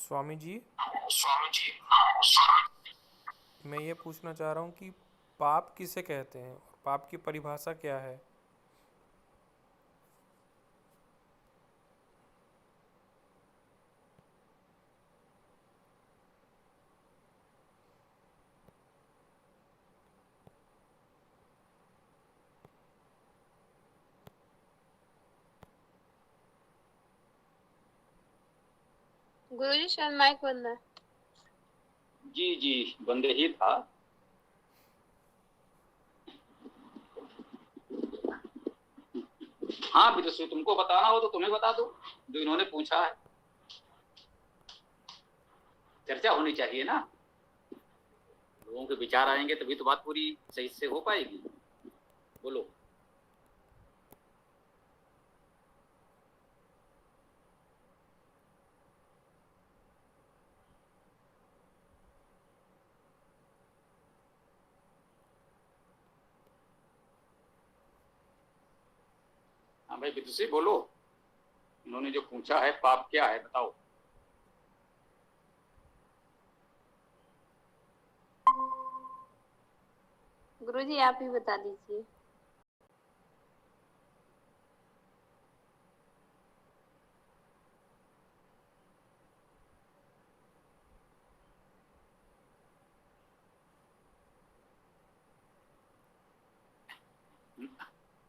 स्वामी जी, मैं ये पूछना चाह रहा हूँ कि पाप किसे कहते हैं और पाप की परिभाषा क्या है। गुरुजी शायद माइक बंद है। जी जी, बंदे ही था। हाँ विदुषी, तुमको बताना हो तो तुम्हें बता दो, जो इन्होंने पूछा है। चर्चा होनी चाहिए ना, लोगों के विचार आएंगे तभी तो बात पूरी सही से हो पाएगी। बोलो। हाँ भाई विदुषी बोलो, इन्होंने जो पूछा है पाप क्या है बताओ। गुरुजी आप ही बता दीजिए।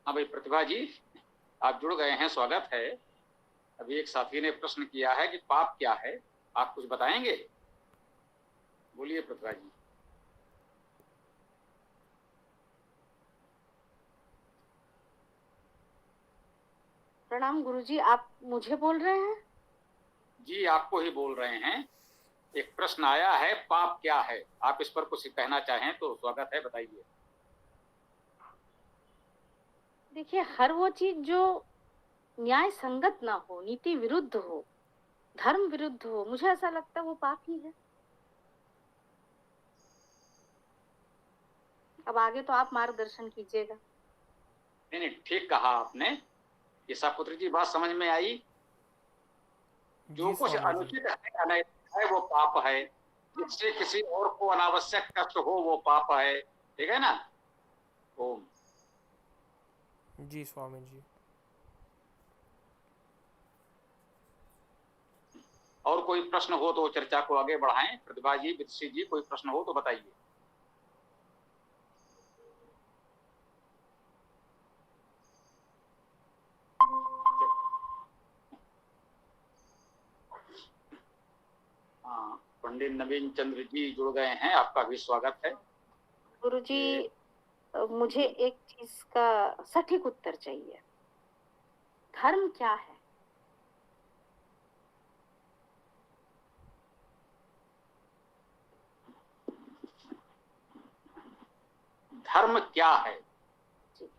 हाँ भाई प्रतिभा जी, आप जुड़ गए हैं, स्वागत है। अभी एक साथी ने प्रश्न किया है कि पाप क्या है, आप कुछ बताएंगे? बोलिए प्रतिभा जी। प्रणाम गुरुजी, आप मुझे बोल रहे हैं? जी आपको ही बोल रहे हैं। एक प्रश्न आया है, पाप क्या है, आप इस पर कुछ कहना चाहें तो स्वागत है, बताइए। देखिए, हर वो चीज जो न्याय संगत ना हो, नीति विरुद्ध हो, धर्म विरुद्ध हो, मुझे ऐसा लगता है वो पाप ही है। अब आगे तो आप मार्गदर्शन कीजिएगा। नहीं नहीं, ठीक कहा आपने। ये पुत्र जी बात समझ में आई। जो जी कुछ स्वामी जी। अनुचित है, अनैतिक है, वो पाप है। जिससे किसी और को अनावश्यक कष्ट हो वो पाप है। ठीक है ना। ओम। जी स्वामी जी। और कोई प्रश्न हो तो चर्चा को आगे बढ़ाएं। प्रतिभा जी, विदुषी जी, कोई प्रश्न हो तो बताइए। हाँ, पंडित नवीन चंद्र जी जुड़ गए हैं, आपका भी स्वागत है। गुरुजी, ये मुझे एक चीज का सटीक उत्तर चाहिए। धर्म क्या है? धर्म क्या है? जी।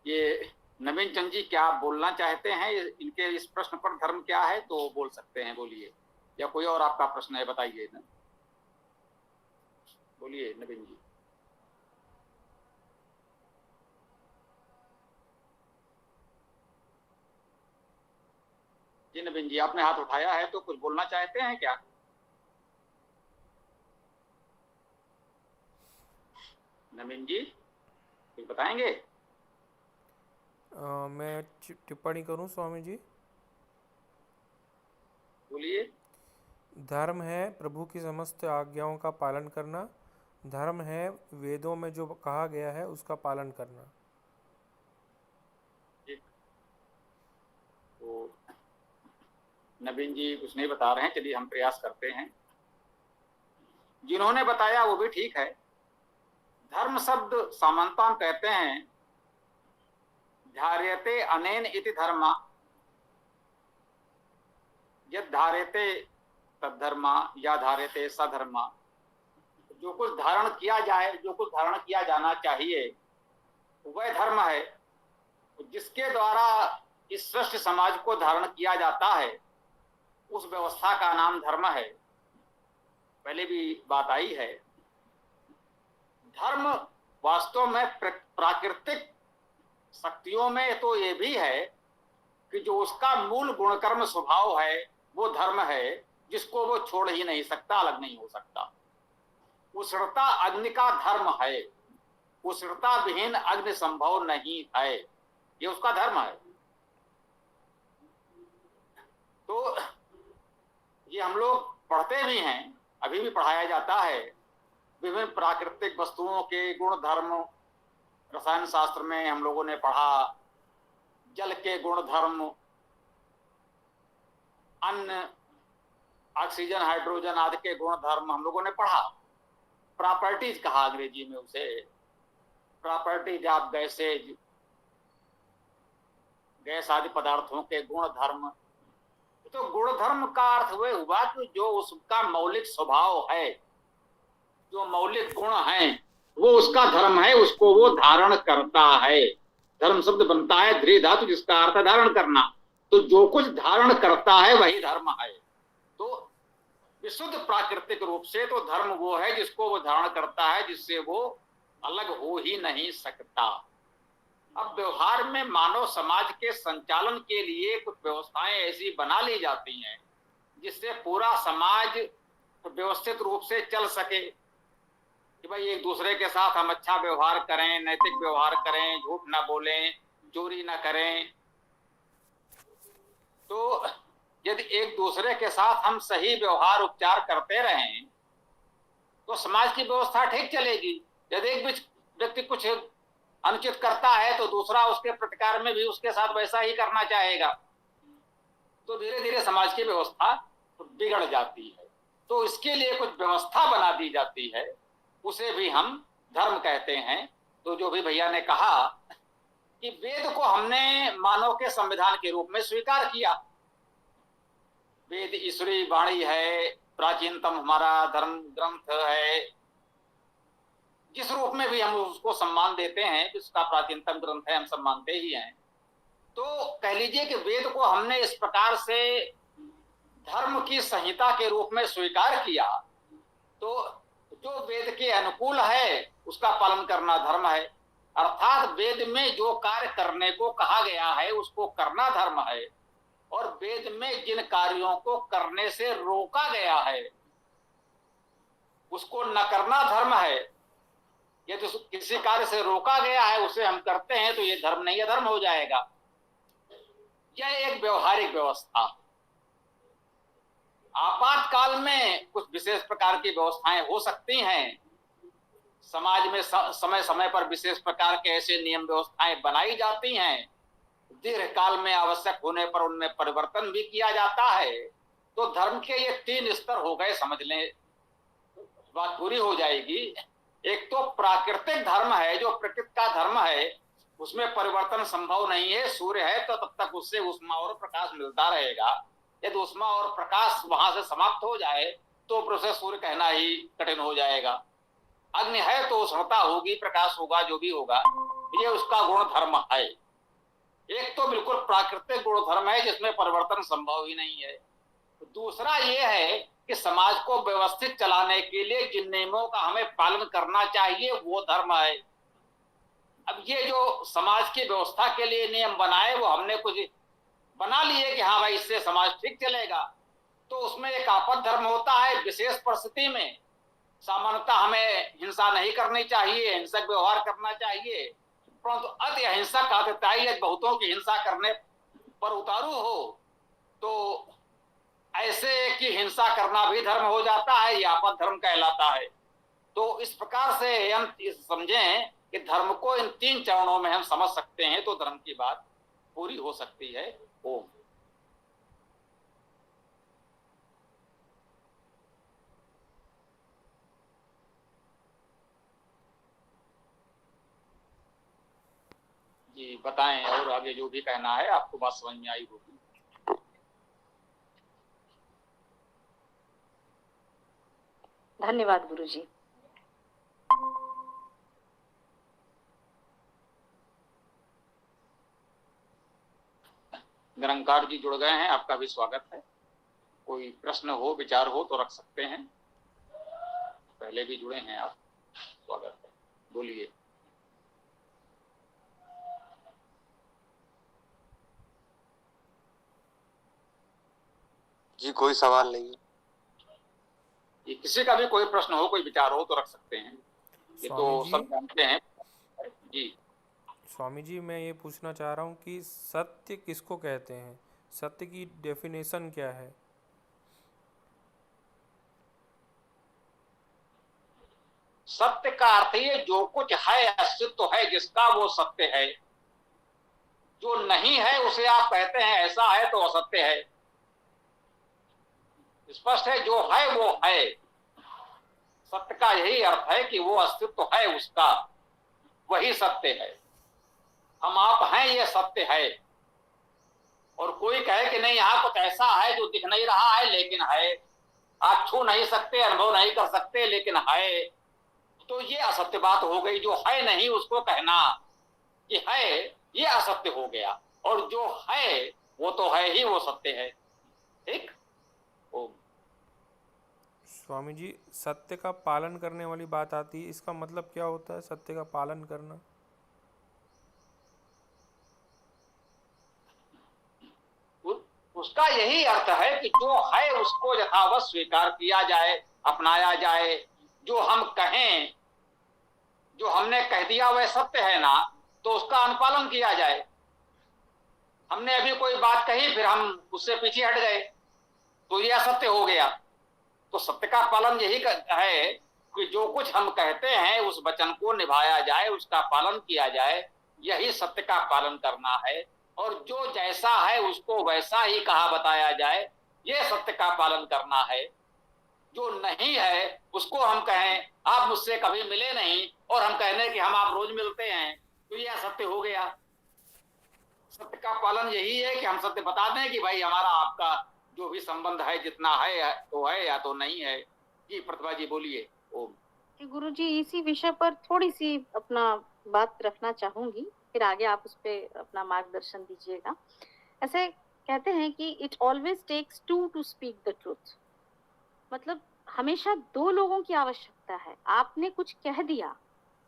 ये नवीन चंद जी, क्या आप बोलना चाहते हैं इनके इस प्रश्न पर? धर्म क्या है तो बोल सकते हैं, बोलिए। या कोई और आपका प्रश्न है, बताइए ना। बोलिए नवीन जी। जी नवीन जी, आपने हाथ उठाया है तो कुछ बोलना चाहते हैं क्या? नवीन जी कुछ बताएंगे? मैं टिप्पणी करूँ स्वामी जी। बोलिए। धर्म है प्रभु की समस्त आज्ञाओं का पालन करना। धर्म है वेदों में जो कहा गया है उसका पालन करना। ठीक। तो नवीन जी कुछ नहीं बता रहे हैं, चलिए हम प्रयास करते हैं। जिन्होंने बताया वो भी ठीक है। धर्म शब्द सामान्यतः हम कहते हैं धार्यते अनेन इति धर्मा, यद धार्यते तद्धर्मा या धार्यते सधर्मा। जो कुछ धारण किया जाए, जो कुछ धारण किया जाना चाहिए वह धर्म है। जिसके द्वारा इस सृष्ट समाज को धारण किया जाता है उस व्यवस्था का नाम धर्म है। पहले भी बात आई है। धर्म वास्तव में प्राकृतिक शक्तियों में तो ये भी है कि जो उसका मूल गुणकर्म स्वभाव है वो धर्म है, जिसको वो छोड़ ही नहीं सकता, अलग नहीं हो सकता। उष्णता अग्नि का धर्म है, उष्णता विहीन अग्नि संभव नहीं है, ये उसका धर्म है। तो ये हम लोग पढ़ते भी हैं, अभी भी पढ़ाया जाता है। विभिन्न प्राकृतिक वस्तुओं के गुण धर्म रसायन शास्त्र में हम लोगों ने पढ़ा, जल के गुण धर्म, अन्न, ऑक्सीजन, हाइड्रोजन आदि के गुण धर्म हम लोगों ने पढ़ा। प्रॉपर्टीज कहा अंग्रेजी में उसे, प्रॉपर्टीज ऑफ गैसेज, गैस आदि पदार्थों के गुण धर्म। तो गुण धर्म का अर्थ वह हुआ कि जो उसका मौलिक स्वभाव है, जो मौलिक गुण है, वो उसका धर्म है, उसको वो धारण करता है। धर्म शब्द बनता है ध्री धातु, जिसका अर्थ है धारण करना। तो जो कुछ धारण करता है वही धर्म है। तो विशुद्ध प्राकृतिक रूप से तो धर्म वो है जिसको वो धारण करता है, जिससे वो अलग हो ही नहीं सकता। अब व्यवहार में मानव समाज के संचालन के लिए कुछ व्यवस्थाएं ऐसी बना ली जाती हैं जिससे पूरा समाज व्यवस्थित रूप से चल सके कि भाई एक दूसरे के साथ हम अच्छा व्यवहार करें, नैतिक व्यवहार करें, झूठ ना बोलें, चोरी ना करें। तो यदि एक दूसरे के साथ हम सही व्यवहार उपचार करते रहें तो समाज की व्यवस्था ठीक चलेगी। यदि एक व्यक्ति कुछ अनुचित करता है तो दूसरा उसके प्रतिकार में भी उसके साथ वैसा ही करना चाहेगा, तो धीरे धीरे समाज की व्यवस्था बिगड़ जाती है। तो इसके लिए कुछ व्यवस्था बना दी जाती है, उसे भी हम धर्म कहते हैं। तो जो भी भैया ने कहा कि वेद को हमने मानव के संविधान के रूप में स्वीकार किया। वेद ईश्वरी वाणी है, प्राचीनतम हमारा धर्म ग्रंथ है, जिस रूप में भी हम उसको सम्मान देते हैं, जिसका प्राचीनतम ग्रंथ है, हम सब मानते ही हैं। तो कह लीजिए कि वेद को हमने इस प्रकार से धर्म की संहिता के रूप में स्वीकार किया, तो जो वेद के अनुकूल है उसका पालन करना धर्म है। अर्थात वेद में जो कार्य करने को कहा गया है उसको करना धर्म है, और वेद में जिन कार्यों को करने से रोका गया है उसको न करना धर्म है। यदि तो किसी कार्य से रोका गया है उसे हम करते हैं तो ये धर्म नहीं, अधर्म हो जाएगा। यह एक व्यवहारिक व्यवस्था। आपातकाल में कुछ विशेष प्रकार की व्यवस्थाएं हो सकती हैं। समाज में समय समय पर विशेष प्रकार के ऐसे नियम व्यवस्थाएं बनाई जाती हैं, दीर्घकाल में आवश्यक होने पर उनमें परिवर्तन भी किया जाता है। तो धर्म के ये 3 स्तर हो गए, समझ लें, बात पूरी हो जाएगी। एक तो प्राकृतिक धर्म है, जो प्रकृति का धर्म है, उसमें परिवर्तन संभव नहीं है। सूर्य है तो तब तक उससे ऊष्मा और प्रकाश मिलता रहेगा। यदि ऊष्मा और प्रकाश वहां से समाप्त हो जाए तो उसे सूर्य कहना ही कठिन हो जाएगा। अग्नि है तो उष्णता होगी, प्रकाश होगा, जो भी होगा, ये उसका गुण धर्म है। एक तो बिल्कुल प्राकृतिक गुण धर्म है जिसमें परिवर्तन संभव ही नहीं है। दूसरा ये है कि समाज को व्यवस्थित चलाने के लिए जिन नियमों का हमें पालन करना चाहिए वो धर्म है। अब ये जो समाज की व्यवस्था के लिए नियम बनाए वो हमने कुछ बना लिए कि हाँ भाई इससे समाज ठीक चलेगा, तो उसमें एक आपद धर्म होता है। विशेष परिस्थिति में सामान्यतः हमें हिंसा नहीं करनी चाहिए, हिंसक व्यवहार करना चाहिए, परंतु अति अहिंसक आतताई बहुतों की हिंसा करने पर उतारू हो तो ऐसे की हिंसा करना भी धर्म हो जाता है, ये आपद धर्म कहलाता है। तो इस प्रकार से हम समझें कि धर्म को इन 3 चरणों में हम समझ सकते हैं तो धर्म की बात पूरी हो सकती है। ओम। जी बताएं, और आगे जो भी कहना है, आपको बात समझ में आई होगी। धन्यवाद गुरुजी। निरंकार जी जुड़ गए हैं, आपका भी स्वागत है। कोई प्रश्न हो, विचार हो तो रख सकते हैं। पहले भी जुड़े हैं आप, स्वागत है, बोलिए। जी कोई सवाल नहीं है। ये किसी का भी कोई प्रश्न हो, कोई विचार हो तो रख सकते हैं, ये तो स्वामी जी, सब जानते हैं। जी स्वामी जी मैं ये पूछना चाह रहा हूँ कि सत्य किसको कहते हैं? सत्य की डेफिनेशन क्या है? सत्य का अर्थ ये जो कुछ है, अस्तित्व है जिसका, वो सत्य है। जो नहीं है उसे आप कहते हैं ऐसा है तो असत्य है। स्पष्ट है, जो है वो है। सत्य का यही अर्थ है कि वो अस्तित्व है उसका, वही सत्य है। हम आप हैं ये सत्य है। और कोई कहे कि नहीं यहाँ कुछ ऐसा है जो दिख नहीं रहा है लेकिन है, आप छू नहीं सकते, अनुभव नहीं कर सकते लेकिन है, तो ये असत्य बात हो गई। जो है नहीं उसको कहना कि है, ये असत्य हो गया। और जो है वो तो है ही, वो सत्य है। ठीक। ओम। स्वामी जी, सत्य का पालन करने वाली बात आती है, इसका मतलब क्या होता है सत्य का पालन करना? उसका यही अर्थ है कि जो है उसको यथावत स्वीकार किया जाए, अपनाया जाए। जो हम कहें, जो हमने कह दिया वह सत्य है ना, तो उसका अनुपालन किया जाए। हमने अभी कोई बात कही, फिर हम उससे पीछे हट गए, तो यह असत्य हो गया। तो सत्य का पालन यही है कि जो कुछ हम कहते हैं उस वचन को निभाया जाए, उसका पालन किया जाए, यही सत्य का पालन करना है। और जो जैसा है उसको वैसा ही कहा बताया जाए, यह सत्य का पालन करना है। जो नहीं है उसको हम कहें आप मुझसे कभी मिले नहीं, और हम कहने कि हम आप रोज मिलते हैं, तो यह सत्य हो गया। सत्य का पालन यही है कि हम सत्य बता दें कि भाई हमारा आपका जो भी संबंध है, जितना है तो है या तो नहीं है। जी प्रतिभा जी बोलिए। ओम। कि गुरु जी इसी विषय पर थोड़ी सी अपना बात रखना चाहूंगी, फिर आगे आप उस पर अपना मार्गदर्शन दीजिएगा। ऐसे कहते हैं कि it always takes two to speak the truth. मतलब हमेशा दो लोगों की आवश्यकता है। आपने कुछ कह दिया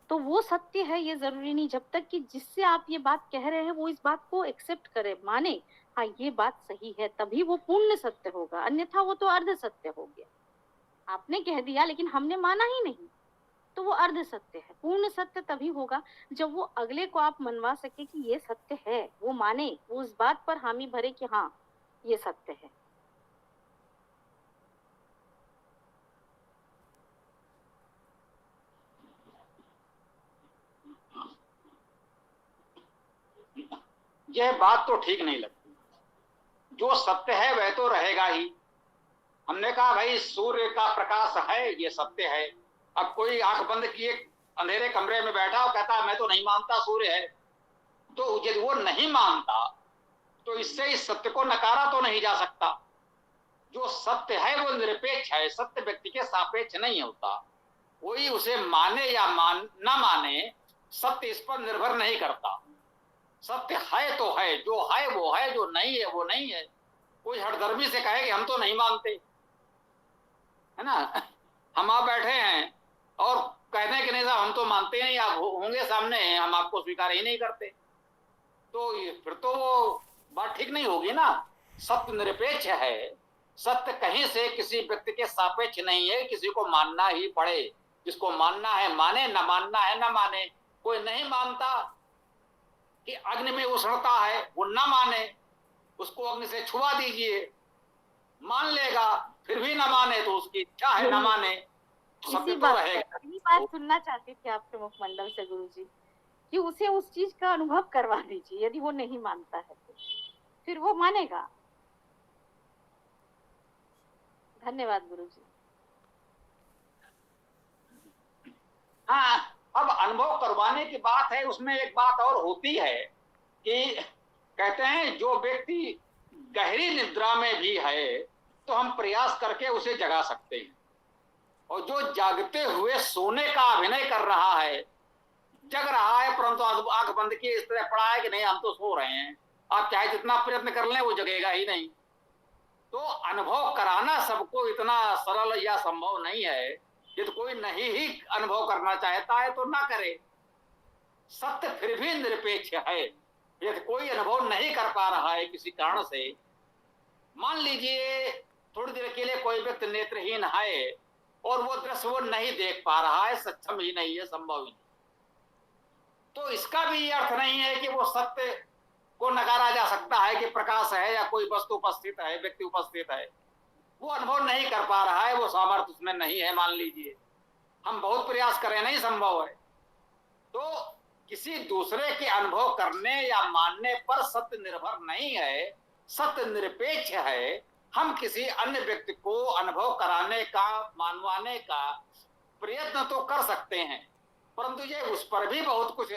तो वो सत्य है ये जरूरी नहीं, जब तक कि जिससे आप ये बात कह रहे हैं वो इस बात को एक्सेप्ट करे, माने हाँ ये बात सही है, तभी वो पूर्ण सत्य होगा। अन्यथा वो तो अर्ध सत्य हो गया। आपने कह दिया लेकिन हमने माना ही नहीं, तो वो अर्ध सत्य है। पूर्ण सत्य तभी होगा जब वो अगले को आप मनवा सके कि ये सत्य है, वो माने, वो उस बात पर हामी भरे कि हाँ ये सत्य है। यह बात तो ठीक नहीं लगती। जो सत्य है वह तो रहेगा ही। हमने कहा भाई सूर्य का प्रकाश है, ये सत्य है। अब कोई आंख बंद किए अंधेरे कमरे में बैठा और कहता है मैं तो नहीं मानता सूर्य है, तो यदि वो नहीं मानता तो इससे इस सत्य को नकारा तो नहीं जा सकता। जो सत्य है वो निरपेक्ष है, सत्य व्यक्ति के सापेक्ष नहीं होता। कोई उसे माने या ना माने, सत्य इस पर निर्भर नहीं करता। सत्य है तो है, जो है वो है, जो नहीं है वो नहीं है। कोई हठधर्मी से कहे कि हम तो नहीं मानते, है ना, हम आप बैठे हैं और कहते हैं कि नहीं साहब हम तो मानते हैं, आप होंगे सामने, हम आपको स्वीकार ही नहीं करते, तो फिर तो वो बात ठीक नहीं होगी ना। सत्य निरपेक्ष है। सत्य कहीं से किसी व्यक्ति के सापेक्ष नहीं है, किसी को मानना ही पड़े। जिसको मानना है माने, न मानना है न माने। कोई नहीं मानता कि अग्नि में उछड़ता है, वो न माने, उसको अग्नि से छुआ दीजिए, मान लेगा। फिर भी न माने तो उसकी इच्छा है न माने, सत्य तो रहेगा। यही बात सुनना चाहती थी आपके मुखमंडल से गुरु जी, कि उसे उस चीज का अनुभव करवा दीजिए। यदि वो नहीं मानता है तो फिर वो मानेगा। धन्यवाद गुरु जी। हाँ, अब अनुभव करवाने की बात है, उसमें एक बात और होती है कि कहते हैं जो व्यक्ति गहरी निद्रा में भी है तो हम प्रयास करके उसे जगा सकते हैं, और जो जागते हुए सोने का अभिनय कर रहा है, जग रहा है परंतु आंख बंद किए इस तरह पड़ा है कि नहीं हम तो सो रहे हैं, आप चाहे जितना प्रयत्न कर लें वो जगेगा ही नहीं। तो अनुभव कराना सबको इतना सरल या संभव नहीं है। यदि कोई नहीं ही अनुभव करना चाहता है तो ना करे। सत्य फिर भी निरपेक्ष है। यदि कोई अनुभव नहीं कर पा रहा है किसी कारण से, मान लीजिए थोड़ी देर के लिए कोई व्यक्ति नेत्रहीन है और वो दृश्य वो नहीं देख पा रहा है, सक्षम ही नहीं है, संभव ही नहीं, तो इसका भी ये अर्थ नहीं है कि वो सत्य को नकारा जा सकता है कि प्रकाश है या कोई वस्तु उपस्थित है, व्यक्ति उपस्थित है। वो अनुभव नहीं कर पा रहा है, वो सामर्थ्य उसमें नहीं है, मान लीजिए हम बहुत प्रयास करें, नहीं संभव है। तो किसी दूसरे के अनुभव करने या मानने पर सत्य निर्भर नहीं है, सत्य निरपेक्ष है। हम किसी अन्य व्यक्ति को अनुभव कराने का, मानवाने का प्रयत्न तो कर सकते हैं, परंतु ये उस पर भी बहुत कुछ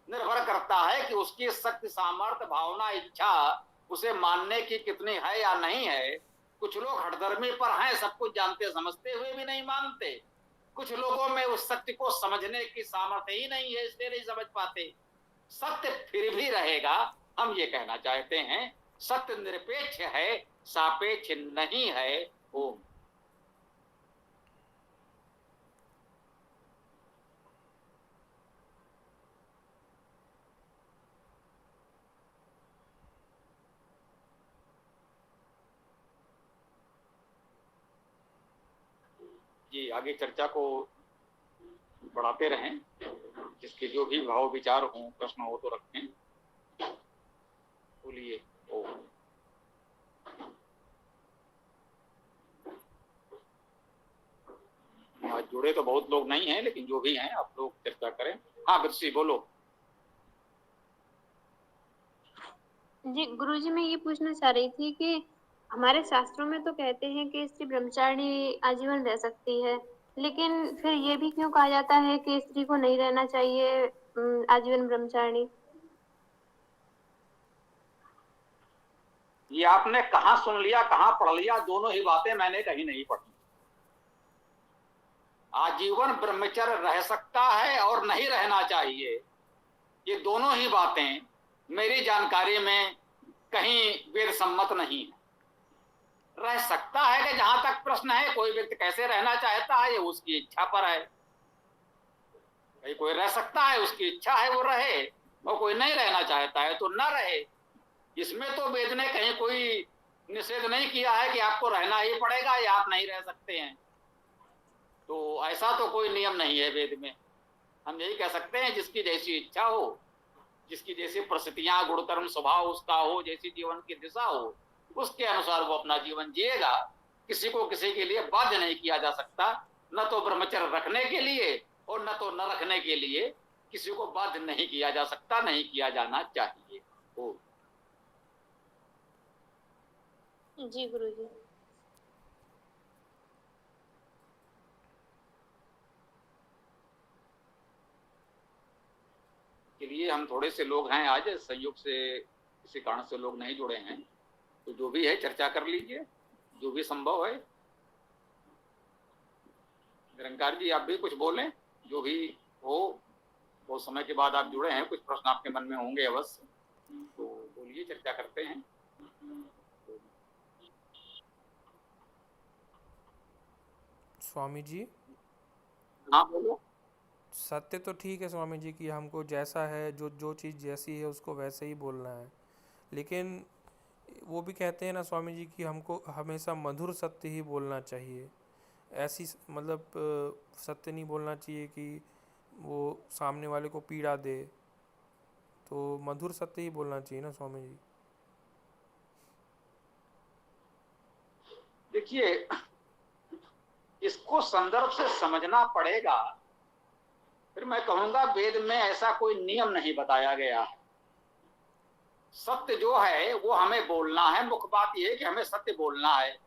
निर्भर करता है कि उसकी शक्ति, सामर्थ्य, भावना, इच्छा उसे मानने की कितनी है या नहीं है। कुछ लोग हठधर्मी पर हैं, सब कुछ जानते समझते हुए भी नहीं मानते। कुछ लोगों में उस सत्य को समझने की सामर्थ्य ही नहीं है, इसलिए नहीं समझ पाते। सत्य फिर भी रहेगा, हम ये कहना चाहते हैं सत्य निरपेक्ष है, सापेक्ष नहीं है। ओम। जी, आगे चर्चा को बढ़ाते रहें, जिसके जो भी भाव विचार हो, प्रश्न हो तो रखें। बोलिए। ओम। आज जुड़े तो बहुत लोग नहीं हैं, लेकिन जो भी हैं आप लोग चर्चा करें। हाँ बच्ची बोलो। जी गुरुजी, मैं ये पूछना चाह रही थी कि हमारे शास्त्रों में तो कहते हैं कि स्त्री ब्रह्मचारिणी आजीवन रह सकती है, लेकिन फिर ये भी क्यों कहा जाता है कि स्त्री को नहीं रहना चाहिए आजीवन ब्रह्मचारिणी? ये आपने कहाँ सुन लिया, कहाँ पढ़ लिया? दोनों ही बातें मैंने कहीं नहीं पढ़ी। आजीवन ब्रह्मचर्य रह सकता है और नहीं रहना चाहिए, ये दोनों ही बातें मेरी जानकारी में कहीं वेद सम्मत नहीं है। रह सकता है कि जहां तक प्रश्न है, कोई व्यक्ति कैसे रहना चाहता है ये उसकी इच्छा पर है। कोई रह सकता है, उसकी इच्छा है वो रहे, और कोई नहीं रहना चाहता है तो न रहे। इसमें तो वेद ने कहीं कोई निषेध नहीं किया है कि आपको रहना ही पड़ेगा या आप नहीं रह सकते हैं। तो ऐसा तो कोई नियम नहीं है वेद में। हम यही कह सकते हैं जिसकी जैसी इच्छा हो, जिसकी जैसी परिस्थितियां, गुणकर्म, स्वभाव उसका हो, जैसी जीवन की दिशा हो, उसके अनुसार वो अपना जीवन जिएगा। किसी को किसी के लिए बाध्य नहीं किया जा सकता, न तो ब्रह्मचर्य रखने के लिए और न तो न रखने के लिए किसी को बाध्य नहीं किया जा सकता, नहीं किया जाना चाहिए। ओ। जी गुरुजी। के लिए हम थोड़े से लोग हैं, आज संयोग से किसी कारण से लोग नहीं जुड़े हैं, तो जो भी है चर्चा कर लीजिए, जो भी संभव है। निरंकार जी आप भी कुछ बोलें, जो भी हो। बहुत समय के बाद आप जुड़े हैं, कुछ प्रश्न आपके मन में होंगे अवश्य, तो बोलिए, चर्चा करते हैं। स्वामी जी। हाँ बोलो। सत्य तो ठीक है स्वामी जी कि हमको जैसा है, जो जो चीज़ जैसी है उसको वैसे ही बोलना है, लेकिन वो भी कहते हैं ना स्वामी जी कि हमको हमेशा मधुर सत्य ही बोलना चाहिए। ऐसी मतलब सत्य नहीं बोलना चाहिए कि वो सामने वाले को पीड़ा दे, तो मधुर सत्य ही बोलना चाहिए ना स्वामी जी। देखिए, इसको संदर्भ से समझना पड़ेगा। फिर मैं कहूंगा वेद में ऐसा कोई नियम नहीं बताया गया है। सत्य जो है वो हमें बोलना है, मुख्य बात यह है कि हमें सत्य बोलना है।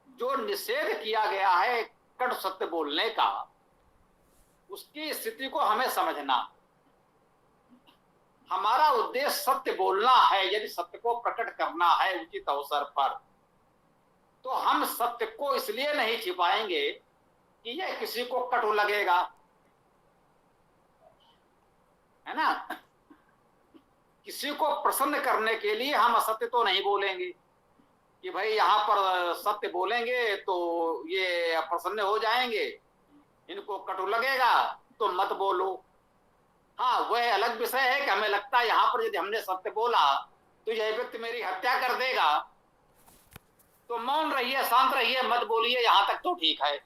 जो निषेध किया गया है कटु सत्य बोलने का, उसकी स्थिति को हमें समझना। हमारा उद्देश्य सत्य बोलना है, यदि सत्य को प्रकट करना है उचित अवसर पर, तो हम सत्य को इसलिए नहीं छिपाएंगे कि यह किसी को कटु लगेगा, है ना। किसी को प्रसन्न करने के लिए हम असत्य तो नहीं बोलेंगे कि भाई यहाँ पर सत्य बोलेंगे तो ये प्रसन्न हो जाएंगे, इनको कटु लगेगा तो मत बोलो। हाँ, वह अलग विषय है कि हमें लगता है यहाँ पर यदि हमने सत्य बोला तो यह व्यक्ति मेरी हत्या कर देगा, तो मौन रहिए, शांत रहिए, मत बोलिए, यहां तक तो ठीक है।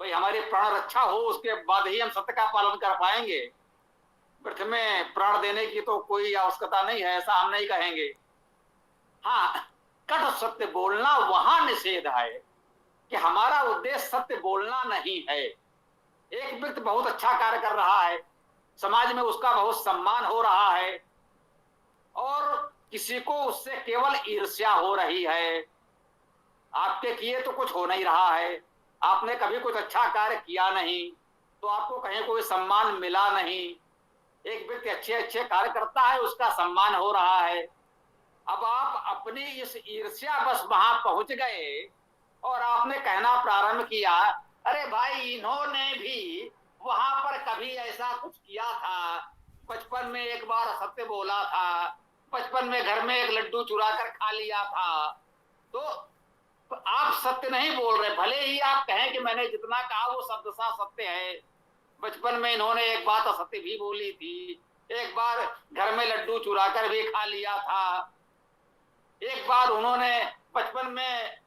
भाई हमारी प्राण रक्षा हो, उसके बाद ही हम सत्य का पालन कर पाएंगे। व्यर्थ में प्राण देने की तो कोई आवश्यकता नहीं है, ऐसा हम नहीं कहेंगे। हाँ, कट सत्य बोलना वहां निषेध है कि हमारा उद्देश्य सत्य बोलना नहीं है। एक व्यक्ति बहुत अच्छा कार्य कर रहा है, समाज में उसका बहुत सम्मान हो रहा है, और किसी को उससे केवल ईर्ष्या हो रही है। आपके किए तो कुछ हो नहीं रहा है, आपने कभी कुछ अच्छा कार्य किया नहीं, तो आपको कहीं कोई सम्मान मिला नहीं। एक व्यक्ति अच्छे अच्छे कार्य करता है, उसका सम्मान हो रहा है। अब आप अपनी इस ईर्ष्या बस वहां पहुंच गए और आपने कहना प्रारंभ किया, अरे भाई इन्होंने भी वहां पर कभी ऐसा कुछ किया था, बचपन में एक बार सत्य बोला था, बचपन में घर में एक लड्डू चुरा कर खा लिया था। तो आप सत्य नहीं बोल रहे, भले ही आप कहें कि मैंने जितना कहा वो शब्द सा सत्य है। बचपन में इन्होंने एक बात असत्य भी बोली थी, एक बार घर में लड्डू चुरा कर भी खा लिया था, एक बार उन्होंने बचपन में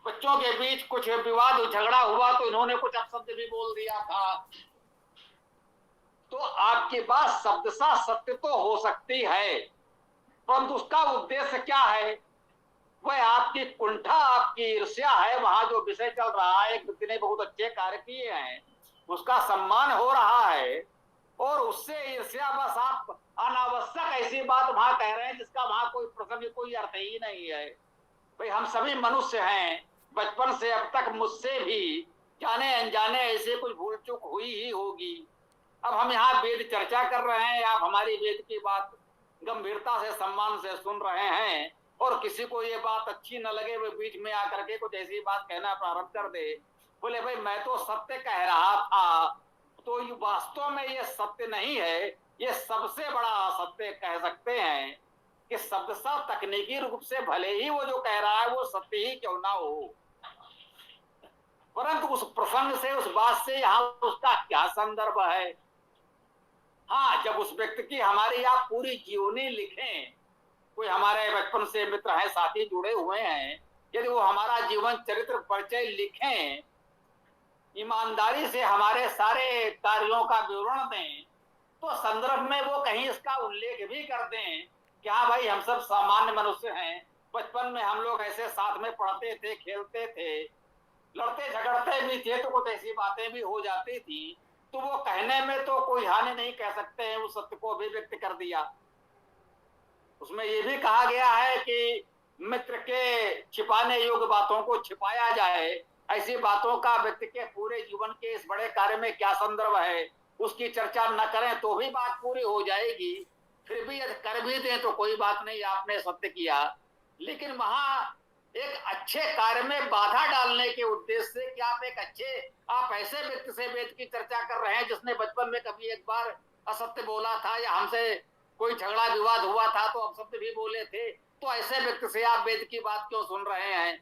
बच्चों के बीच कुछ विवाद झगड़ा हुआ तो इन्होंने कुछ अपशब्द भी बोल दिया था। तो आपकी बात शब्द सा सत्य तो हो सकती है, परंतु उसका उद्देश्य क्या है? वह आपकी कुंठा, आपकी ईर्ष्या है। वहां जो विषय चल रहा है, एक व्यक्ति ने बहुत अच्छे कार्य किए हैं, उसका सम्मान हो रहा है, और उससे ईर्ष्या बस आप अनावश्यक ऐसी बात वहां कह रहे हैं जिसका वहां कोई प्रसंग, कोई अर्थ ही नहीं है। भाई हम सभी मनुष्य हैं, बचपन से अब तक मुझसे भी जाने अनजाने ऐसे कुछ भूल चूक हुई ही होगी। अब हम यहाँ वेद चर्चा कर रहे हैं, आप हमारी वेद की बात गंभीरता से सम्मान से सुन रहे हैं, और किसी को ये बात अच्छी न लगे, वो बीच में आकर के कुछ ऐसी बात कहना प्रारंभ कर दे, बोले भाई मैं तो सत्य कह रहा था, तो ये वास्तव में ये सत्य नहीं है, ये सबसे बड़ा असत्य कह सकते हैं कि शब्द सा तकनीकी रूप से भले ही वो जो कह रहा है वो सत्य ही क्यों ना हो, परंतु उस प्रसंग से, उस बात से यहाँ उसका क्या संदर्भ है। हाँ, जब उस व्यक्ति की हमारी आप पूरी जीवनी लिखें, कोई हमारे बचपन से मित्र हैं, साथी जुड़े हुए हैं, यदि वो हमारा जीवन चरित्र परिचय लिखें, ईमानदारी से हमारे सारे कार्यों का विवरण दें, तो संदर्भ में वो कहीं इसका उल्लेख भी कर दें कि हाँ भाई हम सब सामान्य मनुष्य हैं, बचपन में हम लोग ऐसे साथ में पढ़ते थे, खेलते थे, लड़ते झगड़ते भी थे, तो कुछ ऐसी बातें भी हो जाती थी, तो वो कहने में तो कोई हानि नहीं, कह सकते हैं, उस सत्य को अभिव्यक्त कर दिया। उसमें ये भी कहा गया है कि मित्र के छिपाने योग्य बातों को छिपाया जाए, ऐसी बातों का व्यक्ति के पूरे जीवन के इस बड़े कार्य में क्या संदर्भ है, उसकी चर्चा न करें तो भी बात पूरी हो जाएगी। फिर भी यदि कर भी दें तो कोई बात नहीं, आपने सत्य किया। लेकिन वहां एक अच्छे कार्य में बाधा डालने के उद्देश्य से कि आप ऐसे व्यक्ति से वेद की चर्चा कर रहे हैं जिसने बचपन में कभी एक बार असत्य बोला था, या हमसे कोई झगड़ा विवाद हुआ था तो अपशब्द भी बोले थे, तो ऐसे व्यक्ति से आप वेद की बात क्यों सुन रहे हैं?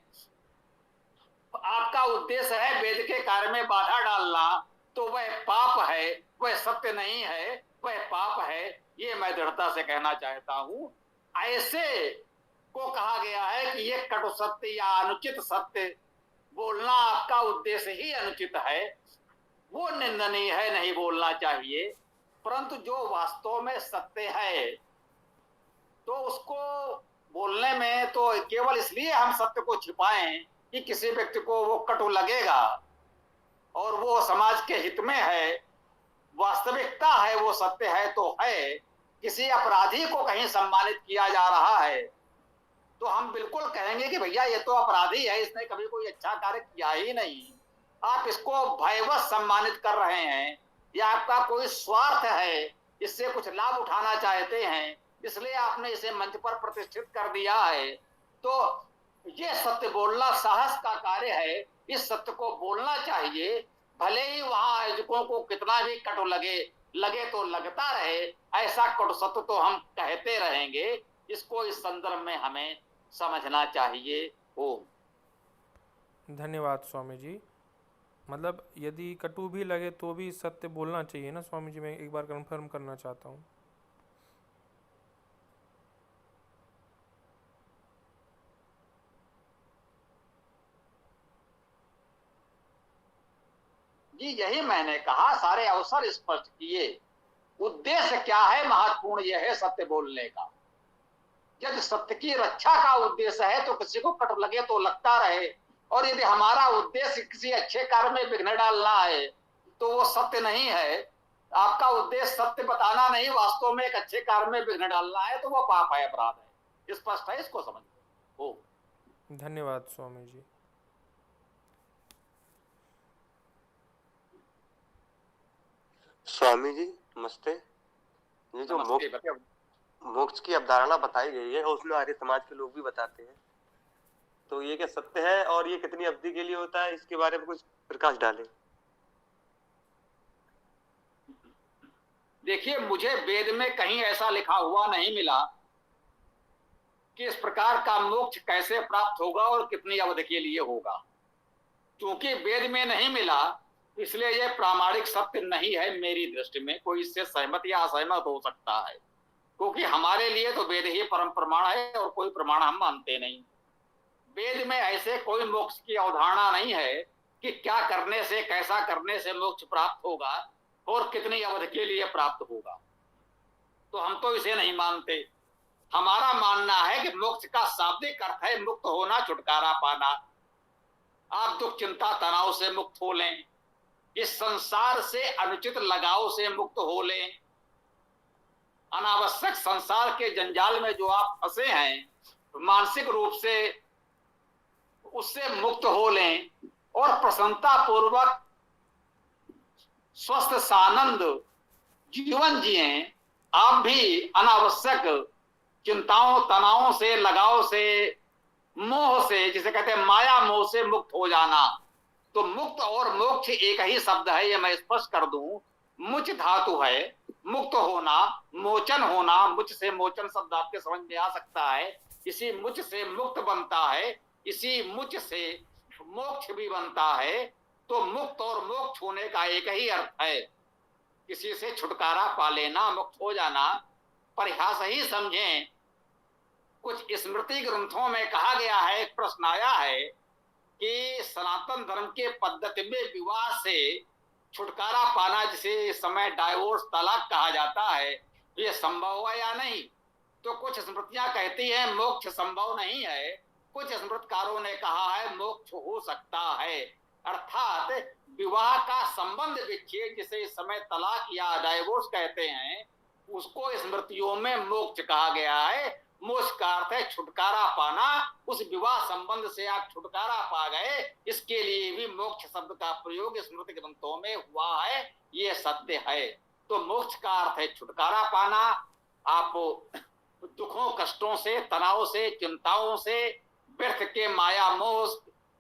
आपका उद्देश्य है वेद के कार्य में बाधा डालना, तो वह पाप है, वह सत्य नहीं है, वह पाप है, ये मैं दृढ़ता से कहना चाहता हूं। ऐसे को कहा गया है कि ये कटु सत्य या अनुचित सत्य बोलना आपका उद्देश्य ही अनुचित है, वो निंदनीय है, नहीं बोलना चाहिए। परंतु जो वास्तव में सत्य है तो उसको बोलने में तो केवल इसलिए हम सत्य को छिपाएं कि किसी व्यक्ति को वो कटु लगेगा, और वो समाज के हित में है, वास्तविकता है, वो सत्य है तो है। किसी अपराधी को कहीं सम्मानित किया जा रहा है तो हम बिल्कुल कहेंगे कि भैया ये तो अपराधी है, इसने कभी कोई अच्छा कार्य किया ही नहीं, आप इसको भयवश सम्मानित कर रहे हैं, या आपका कोई स्वार्थ है, इससे कुछ लाभ उठाना चाहते हैं, इसलिए आपने इसे मंच पर प्रतिष्ठित कर दिया है। तो ये सत्य बोलना साहस का कार्य है, इस सत्य को बोलना चाहिए, भले ही वहां आयोजकों को कितना भी कटु लगे तो लगता रहे, ऐसा कटु सत्य तो हम कहते रहेंगे। इसको इस संदर्भ में हमें समझना चाहिए। ओम। धन्यवाद स्वामी जी। मतलब यदि कटु भी लगे तो भी सत्य बोलना चाहिए ना स्वामी जी, मैं एक बार कंफर्म करना चाहता हूँ। जी यही मैंने कहा, सारे अवसर स्पष्ट किए। उद्देश्य क्या है महत्वपूर्ण, यह है सत्य बोलने का। यदि सत्य की रक्षा का उद्देश्य है तो किसी को कट लगे तो लगता रहे, और यदि हमारा उद्देश्य किसी अच्छे कार्य में विघ्न डालना है तो वो सत्य नहीं है। आपका उद्देश्य सत्य बताना नहीं, वास्तव में एक अच्छे कार्य में विघ्न डालना है, तो वो पाप है, अपराध है। स्पष्ट है, इसको समझ लो। धन्यवाद स्वामी जी। स्वामी जी नमस्ते। ये जो नमस्ते। बताओ। मोक्ष की अवधारणा बताई गई है उसमें आर्य समाज के लोग भी बताते हैं, तो ये क्या सत्य है और ये कितनी अवधि के लिए होता है, इसके बारे में कुछ प्रकाश डालें। देखिए, मुझे वेद में कहीं ऐसा लिखा हुआ नहीं मिला कि इस प्रकार का मोक्ष कैसे प्राप्त होगा और कितनी अवधि के लिए होगा। क्योंकि वेद में नहीं मिला, इसलिए यह प्रामाणिक सत्य नहीं है मेरी दृष्टि में। कोई इससे सहमत या असहमत हो सकता है, क्योंकि हमारे लिए तो वेद ही परम प्रमाण है और कोई प्रमाण हम मानते नहीं। वेद में ऐसे कोई मोक्ष की अवधारणा नहीं है कि क्या करने से, कैसा करने से मोक्ष प्राप्त होगा और कितनी अवधि के लिए प्राप्त होगा। तो हम तो इसे नहीं मानते। हमारा मानना है कि मोक्ष का शाब्दिक अर्थ है मुक्त होना, छुटकारा पाना। आप दुख चिंता तनाव से मुक्त हो लें, इस संसार से अनुचित लगाव से मुक्त हो लें, अनावश्यक संसार के जंजाल में जो आप फंसे हैं मानसिक रूप से, उससे मुक्त हो लें और प्रसन्नता पूर्वक स्वस्थ सानंद जीवन जिए। आप भी अनावश्यक चिंताओं तनावों से, लगाव से, मोह से, जिसे कहते हैं माया मोह से मुक्त हो जाना। तो मुक्त और मोक्ष एक ही शब्द है, ये मैं स्पष्ट कर दूं। मुच धातु है, मुक्त होना, मोचन होना। मुच से मोचन शब्द आपके समझ में आ सकता है। इसी मुच से मुक्त बनता है, इसी मुच से मोक्ष भी बनता है। तो मुक्त और मोक्ष होने का एक ही अर्थ है, किसी से छुटकारा पा लेना, मुक्त हो जाना। परिहास ही समझें। कुछ स्मृति ग्रंथों में कहा गया है, एक प्रश्न आया है कि सनातन धर्म के पद्धति में विवाह से छुटकारा पाना, जिसे इस समय डाइवोर्स तलाक कहा जाता है, ये संभव है या नहीं। तो कुछ स्मृतियां कहती हैं मोक्ष संभव नहीं है, कुछ स्मृतकारों ने कहा है मोक्ष हो सकता है। अर्थात विवाह का संबंध विच्छेद, जिसे इस समय तलाक या डाइवोर्स कहते हैं, उसको स्मृतियों में मोक्ष कहा गया है। मोक्ष का अर्थ है छुटकारा पाना। उस विवाह संबंध से आप छुटकारा पा गए, इसके लिए भी मोक्ष शब्द का प्रयोग स्मृति ग्रंथों में हुआ है, ये सत्य है। तो मोक्ष का अर्थ है छुटकारा पाना। आप दुखों कष्टों से, तनाव से, चिंताओं से, व्यर्थ के माया मोह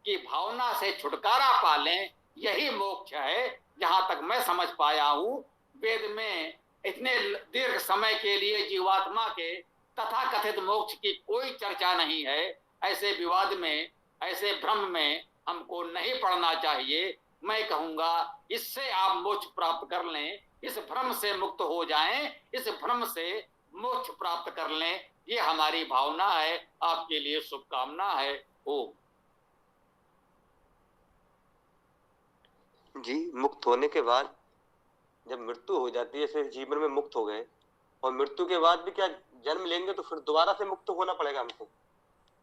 की भावना से छुटकारा पा लें, यही मोक्ष है। जहां तक मैं समझ पाया हूं, वेद में इतने दीर्घ समय के लिए जीवात्मा के तथा कथित मोक्ष की कोई चर्चा नहीं है। ऐसे विवाद में, ऐसे भ्रम में हमको नहीं पड़ना चाहिए। मैं कहूंगा इससे आप मोक्ष प्राप्त कर लें, इस भ्रम से मुक्त हो जाएं, इस भ्रम से मोक्ष प्राप्त कर लें, ये हमारी भावना है। आपके लिए शुभकामना है। ओम। जी मुक्त होने के बाद जब मृत्यु हो जाती है, जैसे जीवन में मुक्त हो गए और मृत्यु के बाद भी क्या जन्म लेंगे, तो फिर दोबारा से मुक्त होना पड़ेगा हमको,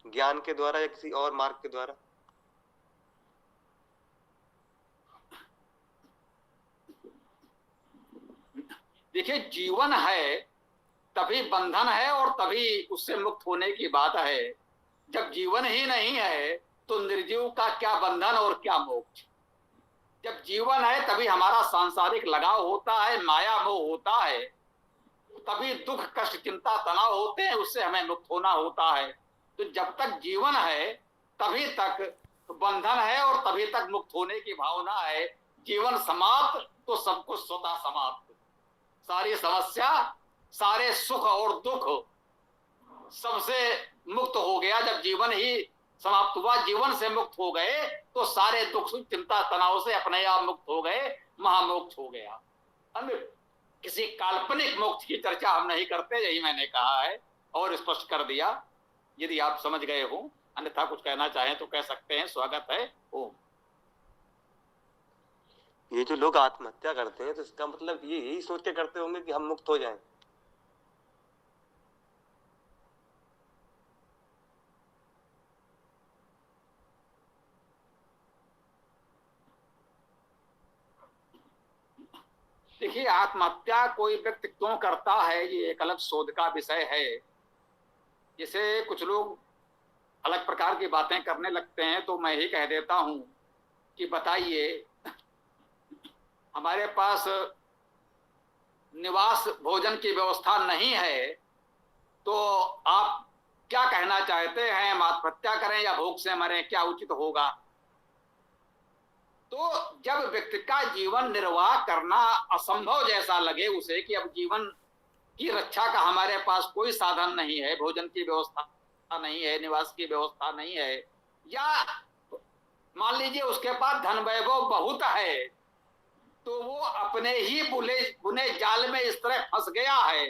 ज्ञान के द्वारा या किसी और मार्ग के द्वारा। देखिए, जीवन है तभी बंधन है और तभी उससे मुक्त होने की बात है। जब जीवन ही नहीं है तो निर्जीव का क्या बंधन और क्या मोक्ष। जब जीवन है तभी हमारा सांसारिक लगाव होता है, माया मोह होता है, तभी दुख कष्ट चिंता तनाव होते हैं, उससे हमें मुक्त होना होता है। तो जब तक जीवन है तभी तक बंधन है और तभी तक मुक्त होने की भावना है। जीवन समाप्त तो सब कुछ स्वतः समाप्त। सारी समस्या, सारे सुख और दुख सबसे मुक्त हो गया। जब जीवन ही समाप्त हुआ, जीवन से मुक्त हो गए, तो सारे दुख चिंता तनाव से अपने आप मुक्त हो गए, महामोक्ष हो गया। अन्य किसी काल्पनिक मोक्ष की चर्चा हम नहीं करते, यही मैंने कहा है और स्पष्ट कर दिया। यदि आप समझ गए हो, अन्यथा कुछ कहना चाहें तो कह सकते हैं, स्वागत है। ओम। ये जो लोग आत्महत्या करते हैं तो इसका मतलब ये यही सोच के करते होंगे कि हम मुक्त हो जाएं। देखिए, आत्महत्या कोई व्यक्ति क्यों करता है ये एक अलग शोध का विषय है। जैसे कुछ लोग अलग प्रकार की बातें करने लगते हैं तो मैं ही कह देता हूं कि बताइए, हमारे पास निवास भोजन की व्यवस्था नहीं है तो आप क्या कहना चाहते हैं, हम आत्महत्या करें या भूख से मरें, क्या उचित होगा? तो जब व्यक्ति का जीवन निर्वाह करना असंभव जैसा लगे उसे कि अब जीवन की रक्षा का हमारे पास कोई साधन नहीं है, भोजन की व्यवस्था नहीं है, निवास की व्यवस्था नहीं है, या मान लीजिए उसके पास धन वैभव बहुत है तो वो अपने ही बुने जाल में इस तरह फंस गया है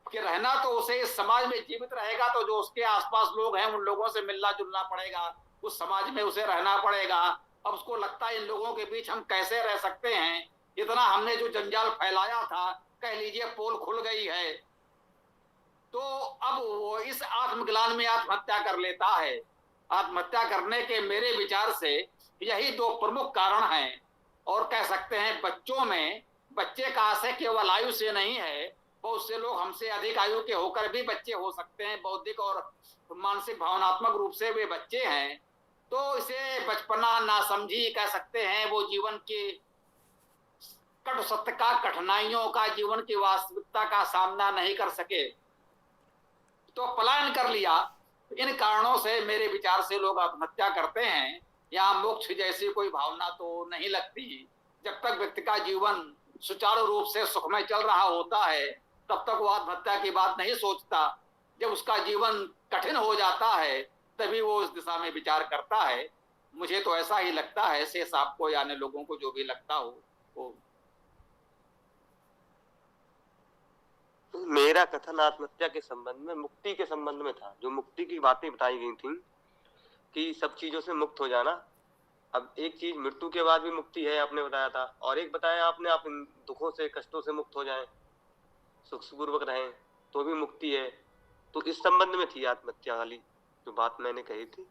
कि रहना तो उसे इस समाज में जीवित रहेगा तो जो उसके आसपास लोग हैं उन लोगों से मिलना जुलना पड़ेगा, उस समाज में उसे रहना पड़ेगा। अब उसको लगता है इन लोगों के बीच हम कैसे रह सकते हैं, इतना हमने जो जंजाल फैलाया था कह लीजिए पोल खुल गई है। तो अब वो इस आत्मग्लान में आत्महत्या कर लेता है। आत्महत्या करने के मेरे विचार से यही दो प्रमुख कारण हैं। और कह सकते हैं बच्चों में, बच्चे का आशय केवल आयु से नहीं है, बहुत से लोग हमसे अधिक आयु के होकर भी बच्चे हो सकते हैं, बौद्धिक और मानसिक भावनात्मक रूप से वे बच्चे हैं। तो इसे बचपना नासमझी कह सकते हैं, वो जीवन के कट सत्य का, कठिनाइयों का, जीवन की वास्तविकता का सामना नहीं कर सके तो पलायन कर लिया। इन कारणों से मेरे विचार से लोग आत्महत्या करते हैं। यहाँ मोक्ष जैसी कोई भावना तो नहीं लगती। जब तक व्यक्ति का जीवन सुचारू रूप से सुखमय चल रहा होता है तब तक वो आत्महत्या की बात नहीं सोचता। जब उसका जीवन कठिन हो जाता है तभी वो उस दिशा में विचार करता है। मुझे तो ऐसा ही लगता है, शेष आपको या अन्य लोगों को जो भी लगता हो वो। मेरा कथन आत्महत्या के संबंध में, मुक्ति के संबंध में था। जो मुक्ति की बातें बताई गई थी कि सब चीजों से मुक्त हो जाना। अब एक चीज मृत्यु के बाद भी मुक्ति है, आपने बताया था, और एक बताया आपने, आप इन दुखों से, कष्टों से मुक्त हो जाएं, सुखपूर्वक रहें तो भी मुक्ति है। तो इस संबंध में थी आत्महत्या वाली जो बात मैंने कही थी।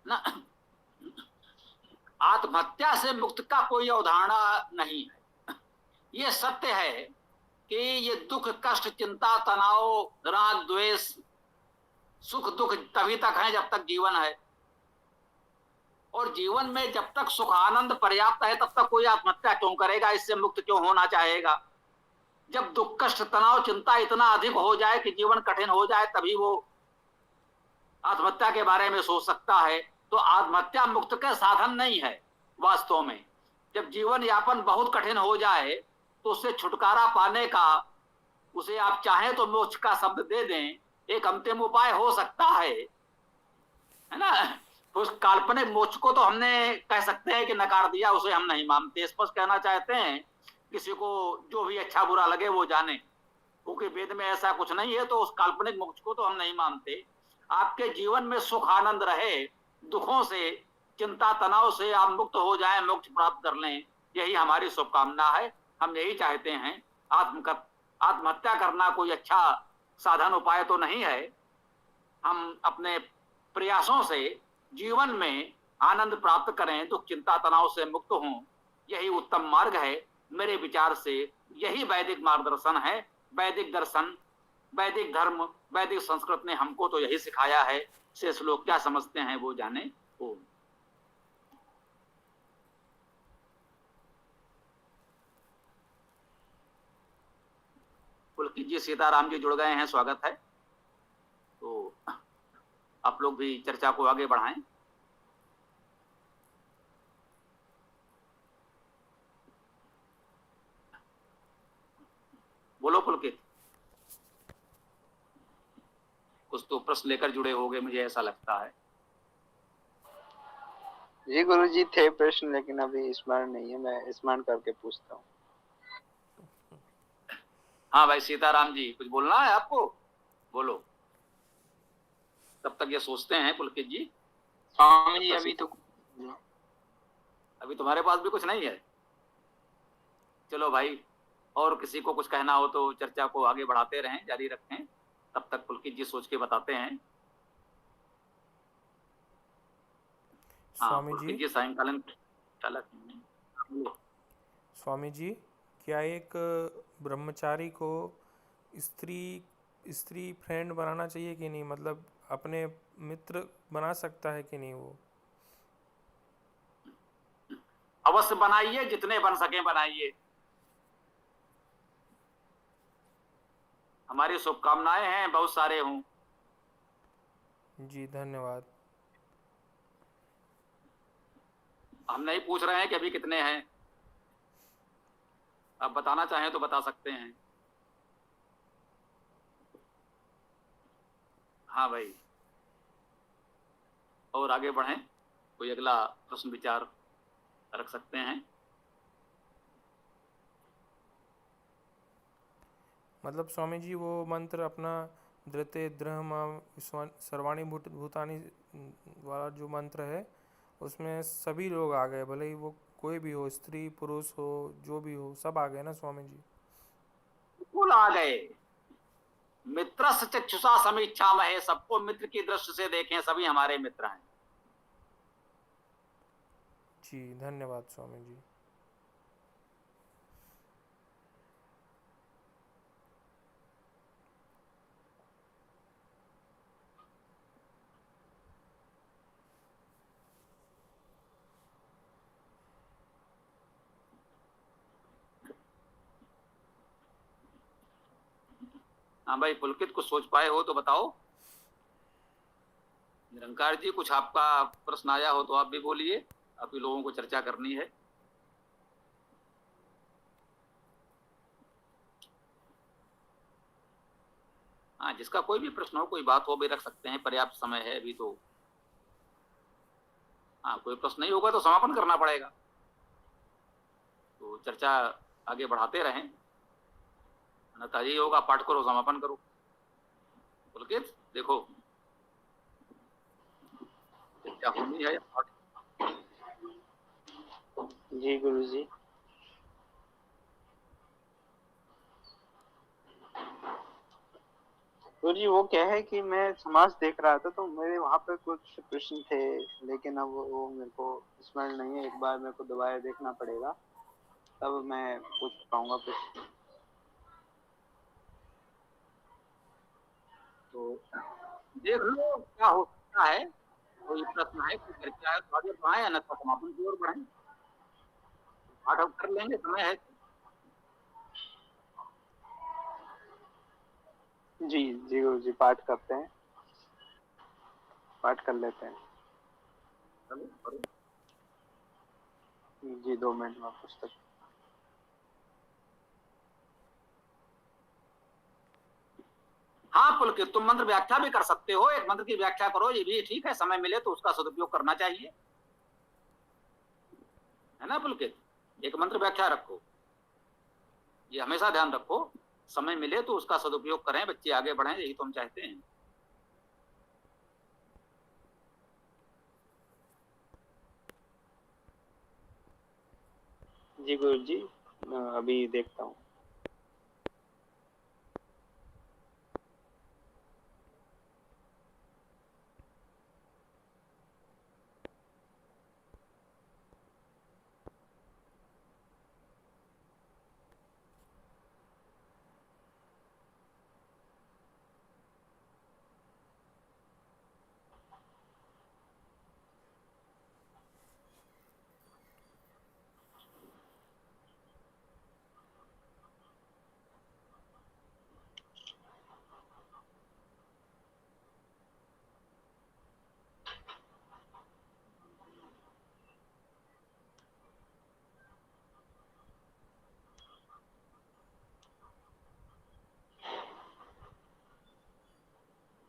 ना, आत्महत्या से मुक्त का कोई अवधारणा नहीं है। ये सत्य है कि ये दुख, कष्ट, चिंता, तनाव, राग, द्वेष, सुख दुख तभी तक है जब तक जीवन है। और जीवन में जब तक सुख आनंद पर्याप्त है तब तक कोई आत्महत्या क्यों करेगा, इससे मुक्त क्यों होना चाहेगा? जब दुख, कष्ट, तनाव, चिंता इतना अधिक हो जाए कि जीवन कठिन हो जाए तभी वो आत्महत्या के बारे में सोच सकता है। तो आत्महत्या मुक्त का साधन नहीं है वास्तव में। जब जीवन यापन बहुत कठिन हो जाए तो उससे छुटकारा पाने का, उसे आप चाहें तो मोक्ष का शब्द दे दें, एक अंतिम उपाय हो सकता है ना। उस काल्पनिक मोक्ष को तो हमने कह सकते हैं कि नकार दिया, उसे हम नहीं मानते। स्पष्ट कहना चाहते हैं, किसी को जो भी अच्छा बुरा लगे वो जाने, क्योंकि वेद में ऐसा कुछ नहीं है। तो उस काल्पनिक मोक्ष को तो हम नहीं मानते। आपके जीवन में सुख आनंद रहे, दुखों से, चिंता तनाव से आप मुक्त हो जाएं, मोक्ष प्राप्त कर लें, यही हमारी शुभकामना है। हम यही चाहते हैं। आत्महत्या करना कोई अच्छा साधन उपाय तो नहीं है। हम अपने प्रयासों से जीवन में आनंद प्राप्त करें, दुख चिंता तनाव से मुक्त हों, यही उत्तम मार्ग है। मेरे विचार से यही वैदिक मार्गदर्शन है। वैदिक दर्शन, वैदिक धर्म, वैदिक संस्कृत ने हमको तो यही सिखाया है। शेष लोग क्या समझते हैं वो जाने। ओम। पुलकित जी, सीताराम जी जुड़ गए हैं, स्वागत है। तो आप लोग भी चर्चा को आगे बढ़ाएं। बोलो पुलकित, कुछ तो प्रश्न लेकर जुड़े होंगे, मुझे ऐसा लगता है। जी गुरुजी थे प्रश्न, लेकिन अभी स्मरण नहीं है, मैं स्मरण करके पूछता हूँ। हाँ भाई सीताराम जी, कुछ बोलना है आपको, बोलो। तब तक ये सोचते हैं पुलकित जी। स्वामी जी अभी तो अभी तुम्हारे पास भी कुछ नहीं है। चलो भाई, और किसी को कुछ कहना हो तो चर्चा को आगे बढ़ाते रहें, जारी रखें। तब तक पुलकित जी सोच के बताते हैं। हाँ स्वामी जी, पुलकित जी सायंकालीन चालक हैं। स्वामी जी, क्या एक ब्रह्मचारी को स्त्री स्त्री फ्रेंड बनाना चाहिए कि नहीं, मतलब अपने मित्र बना सकता है कि नहीं वो? अवश्य बनाइए, जितने बन सके बनाइए। हमारी शुभकामनाएं हैं बहुत सारे हों। जी धन्यवाद। हम नहीं पूछ रहे हैं कि अभी कितने हैं, आप बताना चाहें तो बता सकते हैं। हाँ भाई, और आगे बढ़ें, कोई अगला प्रश्न विचार रख सकते हैं। मतलब स्वामी जी वो मंत्र अपना धृते द्रह्मा सर्वाणी भूतानी वाला जो मंत्र है, उसमें सभी लोग आ गए, भले ही वो कोई भी हो, स्त्री पुरुष हो, जो भी हो, सब आ गए ना स्वामी जी? बिल्कुल आ गए। मित्र चक्षुषा समीक्षा में, सबको मित्र की दृष्टि से देखें, सभी हमारे मित्र हैं। जी धन्यवाद स्वामी जी। हाँ भाई पुलकित, कुछ सोच पाए हो तो बताओ। निरंकार जी, कुछ आपका प्रश्न आया हो तो आप भी बोलिए, आप ही लोगों को चर्चा करनी है। हाँ, जिसका कोई भी प्रश्न हो, कोई बात हो, भी रख सकते हैं, पर्याप्त समय है अभी तो। हाँ, कोई प्रश्न नहीं होगा तो समापन करना पड़ेगा, तो चर्चा आगे बढ़ाते रहें, अन्यथा यही होगा, पाठ करो समापन करो। पुलकित देखो, चर्चा होनी है। जी गुरुजी। गुरुजी वो क्या है कि मैं समाज देख रहा था, तो मेरे वहाँ पे कुछ प्रश्न थे, लेकिन अब वो मेरे को स्मरण नहीं है। एक बार मेरे को दोबारा देखना पड़ेगा, तब मैं पूछ पाऊंगा प्रश्न। तो देख लो क्या हो सकता है, कोई प्रश्न है, कोई चर्चा है तो आगे बढ़ाएं, अन्यथा समापन की ओर बढ़ें। पाठ अब कर लेंगे, समय है। जी जी गुरुजी, पाठ करते हैं, पाठ कर लेते हैं। चलो करो। जी 2 मिनट में पुस्तक। हाँ पुलकित, तुम मंत्र व्याख्या भी कर सकते हो, एक मंत्र की व्याख्या करो, ये भी ठीक है, समय मिले तो उसका सदुपयोग करना चाहिए, है ना पुलकित? एक मंत्र व्याख्या रखो, ये हमेशा ध्यान रखो, समय मिले तो उसका सदुपयोग करें, बच्चे आगे बढ़ें, यही तो हम चाहते हैं। जी गुरुजी, अभी देखता हूँ।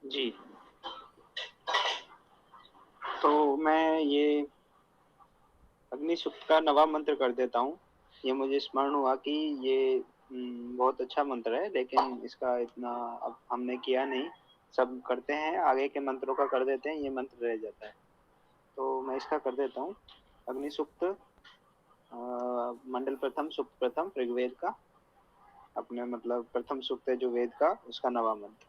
जी, तो मैं ये अग्नि सूक्त का नवा मंत्र कर देता हूँ। ये मुझे स्मरण हुआ कि ये बहुत अच्छा मंत्र है, लेकिन इसका इतना अब हमने किया नहीं। सब करते हैं, आगे के मंत्रों का कर देते हैं, ये मंत्र रह जाता है। तो मैं इसका कर देता हूँ। अग्नि सूक्त मंडल प्रथम सूक्त प्रथम ऋग्वेद का, अपने मतलब प्रथम सूक्त है जो वेद का, उसका नवा मंत्र।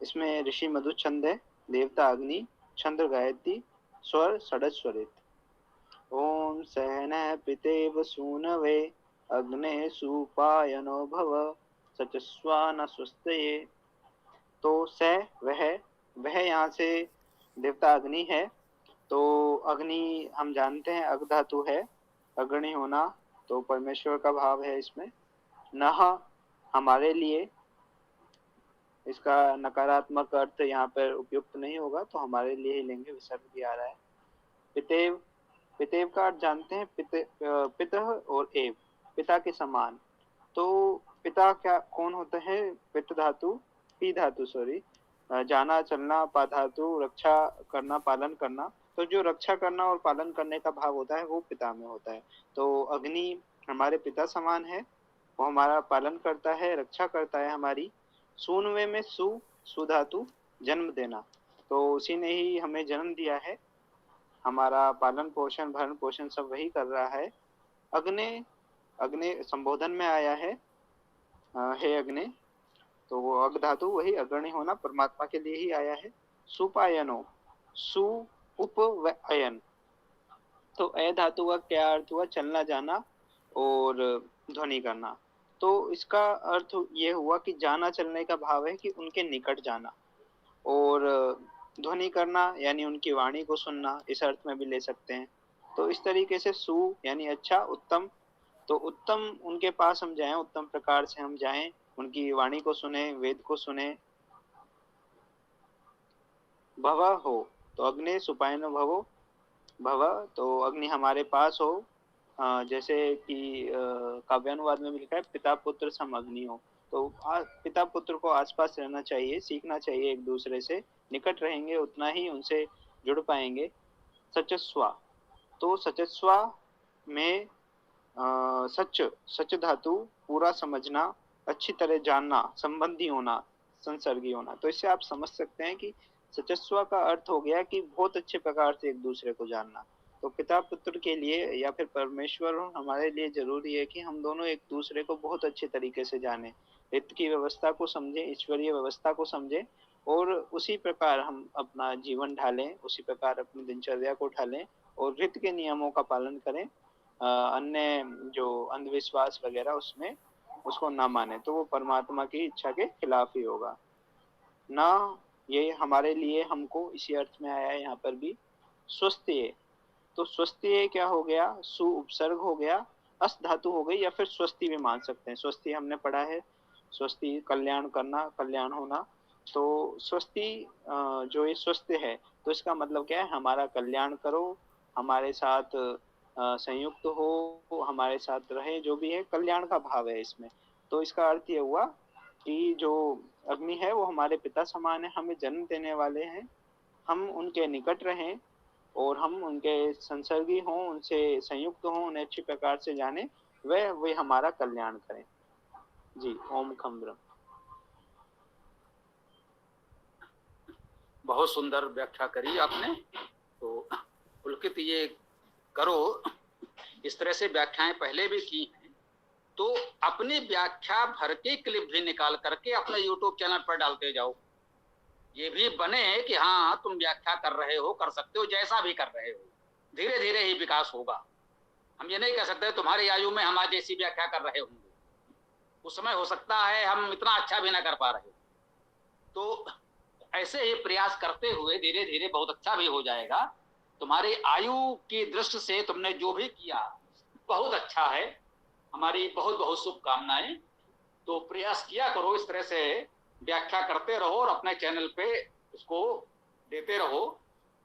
इसमें ऋषि मधु छंद है, देवता अग्नि, छंद गायत्री, स्वर षडज स्वरित। ओम सहनः पितेव सूनवे अग्ने सुपायनो भव सचस्वान स्वस्तये। तो स वह यहाँ से देवता अग्नि है। तो अग्नि हम जानते हैं अग धातु है, अग्नि होना, तो परमेश्वर का भाव है इसमें। नह हमारे लिए, इसका नकारात्मक अर्थ यहाँ पर उपयुक्त नहीं होगा, तो हमारे लिए ही लेंगे, विसर्ग भी आ रहा है। पितेव, पितेव का अर्थ जानते हैं, पितः और एव, पिता के समान। तो पिता क्या कौन होता है? पित धातु, पी धातु सॉरी, जाना चलना, पा धातु रक्षा करना पालन करना। तो जो रक्षा करना और पालन करने का भाव होता है वो पिता में होता है। तो अग्नि हमारे पिता समान है, वो हमारा पालन करता है, रक्षा करता है हमारी। सूनवे में सु धातु, जन्म देना, तो उसी ने ही हमें जन्म दिया है, हमारा पालन पोषण भरण पोषण सब वही कर रहा है। अग्नि, अग्नि संबोधन में आया है, हे अग्नि, तो वो अग धातु वही अग्नि होना परमात्मा के लिए ही आया है। सुपायनो, सु उप व अयन, तो अय धातु का क्या अर्थ हुआ? चलना जाना और ध्वनि करना। तो इसका अर्थ ये हुआ कि जाना चलने का भाव है कि उनके निकट जाना, और ध्वनि करना यानी उनकी वाणी को सुनना, इस अर्थ में भी ले सकते हैं। तो इस तरीके से सु यानी अच्छा, उत्तम, तो उत्तम उनके पास हम जाएं, उत्तम प्रकार से हम जाएं, उनकी वाणी को सुने, वेद को सुने। भव हो, तो अग्नि सुपायनो भवो, भव तो अग्नि हमारे पास हो, जैसे कि काव्यानुवाद में भी लिखा है पिता पुत्र सम अग्नि हो। तो पिता पुत्र को आसपास रहना चाहिए, सीखना चाहिए एक दूसरे से, निकट रहेंगे उतना ही उनसे जुड़ पाएंगे। सचस्वा, तो सचस्वा में सच, सच धातु पूरा समझना, अच्छी तरह जानना, संबंधी होना, संसर्गी होना। तो इससे आप समझ सकते हैं कि सचस्वा का अर्थ हो गया कि बहुत अच्छे प्रकार से एक दूसरे को जानना। तो पिता पुत्र के लिए या फिर परमेश्वर हमारे लिए जरूरी है कि हम दोनों एक दूसरे को बहुत अच्छे तरीके से जाने, हित की व्यवस्था को समझें, ईश्वरीय व्यवस्था को समझें, और उसी प्रकार हम अपना जीवन ढालें, उसी प्रकार अपनी दिनचर्या को ढालें और हित के नियमों का पालन करें। अन्य जो अंधविश्वास वगैरह उसमें उसको ना माने, तो वो परमात्मा की इच्छा के खिलाफ ही होगा ना। ये हमारे लिए हमको इसी अर्थ में आया है यहाँ पर भी। स्वस्थ्य, तो स्वस्थ्य क्या हो गया? सु उपसर्ग हो गया, अस धातु हो गई, या फिर स्वस्ति भी मान सकते हैं। स्वस्ति हमने पढ़ा है, स्वस्ति कल्याण करना, कल्याण होना। तो स्वस्ति जो ये स्वस्थ है, तो इसका मतलब क्या है? हमारा कल्याण करो, हमारे साथ संयुक्त हो, हमारे साथ रहे, जो भी है कल्याण का भाव है इसमें। तो इसका अर्थ ये हुआ कि जो अग्नि है वो हमारे पिता समान है, हमें जन्म देने वाले हैं, हम उनके निकट रहें और हम उनके संसर्गी हों, उनसे संयुक्त हों, उन्हें अच्छी प्रकार से जाने, वे हमारा कल्याण करें। जी, ओम खम ब्रह्म। बहुत सुंदर व्याख्या करी आपने। तो पुलकित ये करो, इस तरह से व्याख्याएं पहले भी की हैं, तो अपनी व्याख्या भर के क्लिप भी निकाल करके अपने यूट्यूब चैनल पर डालते जाओ। ये भी बने कि हाँ तुम व्याख्या कर रहे हो, कर सकते हो, जैसा भी कर रहे हो, धीरे धीरे ही विकास होगा। हम ये नहीं कह सकते तुम्हारी आयु में हम आज जैसी व्याख्या कर रहे होंगे, उस समय हो सकता है हम इतना अच्छा भी ना कर पा रहे। तो ऐसे ही प्रयास करते हुए धीरे धीरे बहुत अच्छा भी हो जाएगा। तुम्हारी आयु की दृष्टि से तुमने जो भी किया बहुत अच्छा है, हमारी बहुत बहुत शुभकामनाएं। तो प्रयास किया करो, इस तरह से व्याख्या करते रहो और अपने चैनल पे उसको देते रहो,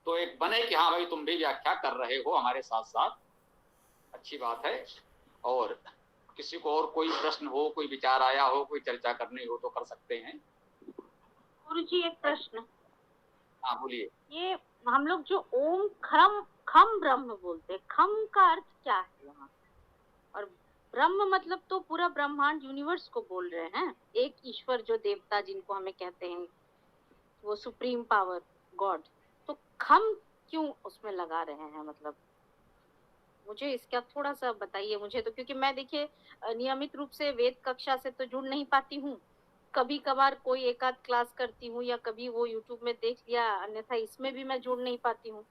तो एक बने कि हाँ भाई तुम भी व्याख्या कर रहे हो हमारे साथ साथ, अच्छी बात है। और किसी को और कोई प्रश्न हो, कोई विचार आया हो, कोई चर्चा करनी हो तो कर सकते हैं। गुरुजी एक प्रश्न। हाँ बोलिए। ये हम लोग जो ओम खम खम ब्रह्म बोलते हैं, खम का अर्थ क्या है यहाँ? और ब्रह्म मतलब तो पूरा ब्रह्मांड यूनिवर्स को बोल रहे हैं, एक ईश्वर जो देवता जिनको हमें कहते हैं, वो सुप्रीम पावर गॉड। तो खम क्यों उसमें लगा रहे हैं? मतलब मुझे इसका थोड़ा सा बताइए मुझे तो, क्योंकि मैं देखिए नियमित रूप से वेद कक्षा से तो जुड़ नहीं पाती हूँ, कभी कभार कोई एक आध क्लास करती हूँ या कभी वो यूट्यूब में देख लिया, अन्यथा इसमें भी मैं जुड़ नहीं पाती हूँ।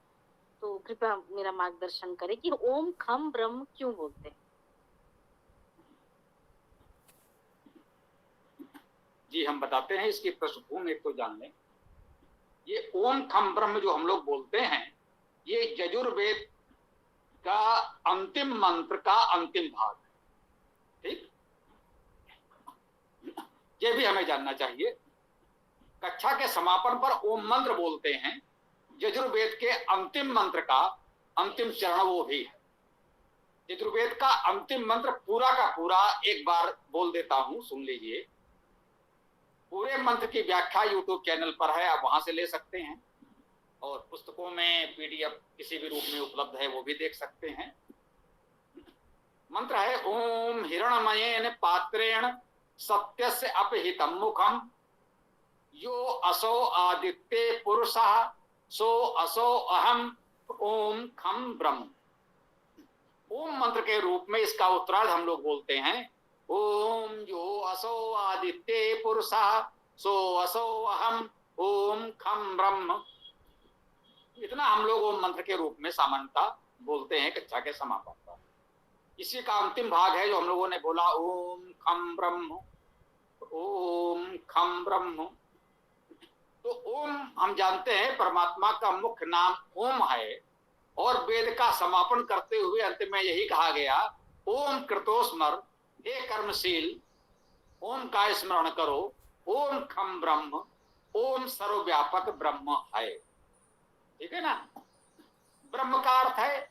तो कृपया मेरा मार्गदर्शन करें कि ओम खम ब्रह्म क्यों बोलते हैं? जी हम बताते हैं, इसकी पृष्ठभूमि एक तो जान लें। ये ओम खम ब्रह्म जो हम लोग बोलते हैं, ये यजुर्वेद का अंतिम मंत्र का अंतिम भाग है। ठीक, ये भी हमें जानना चाहिए। कक्षा के समापन पर ओम मंत्र बोलते हैं, यजुर्वेद के अंतिम मंत्र का अंतिम चरण वो भी है। यजुर्वेद का अंतिम मंत्र पूरा का पूरा एक बार बोल देता हूं, सुन लीजिए। पूरे मंत्र की व्याख्या यूट्यूब चैनल पर है, आप वहां से ले सकते हैं, और पुस्तकों में पीडीएफ किसी भी रूप में उपलब्ध है, वो भी देख सकते हैं। मंत्र है ओम हिरणमयेन पात्रेण सत्यस्य अपहितम मुखम यो असो आदित्य पुरुषः सो असो अहम ओम खम ब्रह्म। ओम मंत्र के रूप में इसका उत्तरार्ध हम लोग बोलते हैं ओम यो असो आदित्य पुरुषः सो असो अहम ओम खम ब्रह्म। इतना हम लोग ओम मंत्र के रूप में सामान्यतः बोलते हैं कक्षा के समापन पर। इसी का अंतिम भाग है जो हम लोगों ने बोला ओम खम ब्रह्म, ओम खम ब्रह्म। तो ओम हम जानते हैं परमात्मा का मुख्य नाम ओम है, और वेद का समापन करते हुए अंत में यही कहा गया ओम कृतोस्मर, हे कर्मशील ओम का स्मरण करो, ओम खम ब्रह्म, ओम सर्वव्यापक ब्रह्म है। ठीक है ना? ब्रह्म का अर्थ है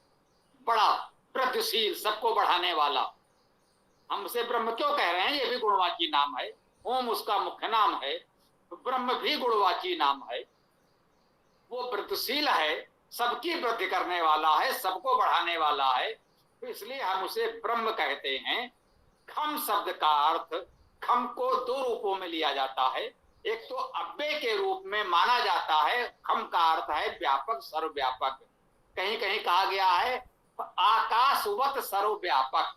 बड़ा, वृद्धिशील, सबको बढ़ाने वाला। हम उसे ब्रह्म क्यों कह रहे हैं? ये भी गुणवाची नाम है, ओम उसका मुख्य नाम है, तो ब्रह्म भी गुणवाची नाम है। वो वृद्धिशील है, सबकी वृद्धि करने वाला है, सबको बढ़ाने वाला है, तो इसलिए हम उसे ब्रह्म कहते हैं। खम शब्द का अर्थ, खम को दो रूपों में लिया जाता है। एक तो अव्यय के रूप में माना जाता है, खम का अर्थ है व्यापक, सर्वव्यापक। कहीं कहीं कहा गया है आकाशवत सर्वव्यापक।